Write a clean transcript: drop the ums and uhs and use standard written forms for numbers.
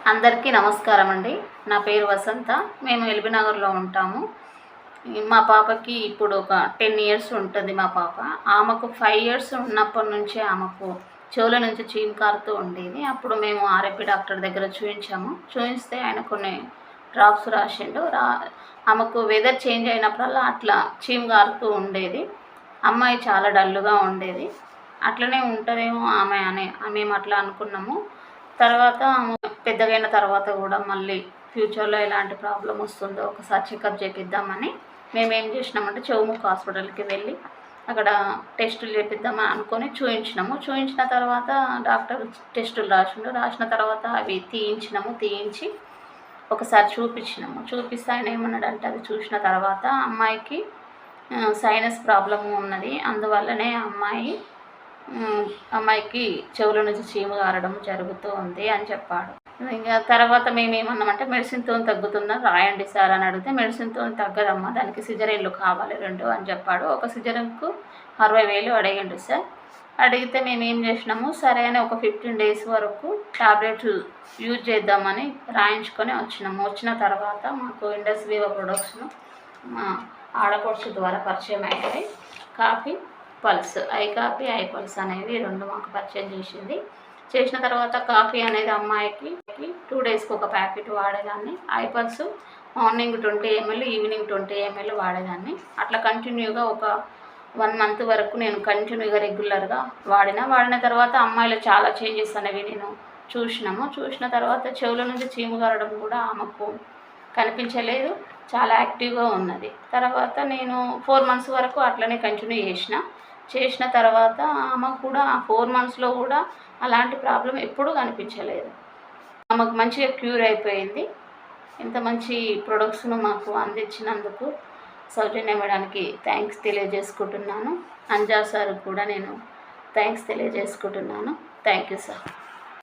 అందరికీ నమస్కారం అండి. నా పేరు వసంత. మేము ఎల్బీనగర్లో ఉంటాము. మా పాపకి ఇప్పుడు ఒక 10 ఇయర్స్ ఉంటుంది మా పాప. ఆమెకు 5 ఇయర్స్ ఉన్నప్పటి నుంచే ఆమెకు చెవుల నుంచి చీము కారుతూ ఉండేది. అప్పుడు మేము ఆర్ఎంపీ డాక్టర్ దగ్గర చూపిస్తే ఆయన కొన్ని డ్రాప్స్ రాసిండు. ఆమెకు వెదర్ చేంజ్ అయినప్పుడల్లా అట్లా చీము కారుతూ ఉండేది. అమ్మాయి చాలా డల్లుగా ఉండేది. అట్లనే ఉంటుందేమో ఆమె మేము అట్లా అనుకున్నాము. తర్వాత పెద్దగైన తర్వాత కూడా మళ్ళీ ఫ్యూచర్లో ఎలాంటి ప్రాబ్లం వస్తుందో ఒకసారి చెకప్ చేపిద్దామని మేమేం చేసినామంటే చెవు ముక్కు హాస్పిటల్కి వెళ్ళి అక్కడ టెస్టులు చేపిద్దామని అనుకొని చూయించిన తర్వాత డాక్టర్ టెస్టులు రాసిన తర్వాత అవి తీయించి ఒకసారి చూపిస్తే ఆయన ఏమన్నాడంటే అది చూసిన తర్వాత అమ్మాయికి సైనస్ ప్రాబ్లము ఉన్నది, అందువల్లనే అమ్మాయికి చెవుల నుంచి చీము కారడం జరుగుతూ ఉంది అని చెప్పాడు. ఇంకా తర్వాత మేమేమన్నామంటే మెడిసిన్తో తగ్గుతుందా రాయండి సార్ అని అడిగితే మెడిసిన్తో తగ్గదమ్మా, దానికి సిజరీన్లు కావాలి 2 అని చెప్పాడు. ఒక సిజరీన్కు 60,000 అడిగిండు సార్. అడిగితే మేమేం చేసినాము, సరే అని ఒక 15 డేస్ వరకు టాబ్లెట్స్ యూజ్ చేద్దామని రాయించుకొని వచ్చిన తర్వాత మాకు ఇండస్ వివో ప్రొడక్ట్స్ను మా ఆడపడుచు ద్వారా పరిచయం అయ్యాయి. కాఫీ పల్స్, ఐ పల్స్ అనేవి 2 మాకు పరిచయం చేసిన తర్వాత కాఫీ అనేది అమ్మాయికి 2 డేస్కి ఒక ప్యాకెట్ వాడేదాన్ని. ఐ పల్స్ మార్నింగ్ 20 ml, ఈవినింగ్ 20 ml వాడేదాన్ని. అట్లా కంటిన్యూగా ఒక 1 మంత్ వరకు నేను కంటిన్యూగా రెగ్యులర్గా వాడిన తర్వాత అమ్మాయిలో చాలా చేంజెస్ అనేవి నేను చూసిన తర్వాత చెవుల నుంచి చీము కారడం కూడా ఆమెకు కనిపించలేదు, చాలా యాక్టివ్గా ఉన్నది. తర్వాత నేను 4 మంత్స్ వరకు అట్లనే కంటిన్యూ చేసిన తర్వాత ఆమెకు కూడా 4 మంత్స్లో కూడా అలాంటి ప్రాబ్లం ఎప్పుడూ కనిపించలేదు. ఆమెకు మంచిగా క్యూర్ అయిపోయింది. ఇంత మంచి ప్రొడక్ట్స్ను మాకు అందించినందుకు సౌజన్య మేడానికి థ్యాంక్స్ తెలియజేసుకుంటున్నాను. అంజా సార్ కూడా నేను థ్యాంక్స్ తెలియజేసుకుంటున్నాను. Thank you sir.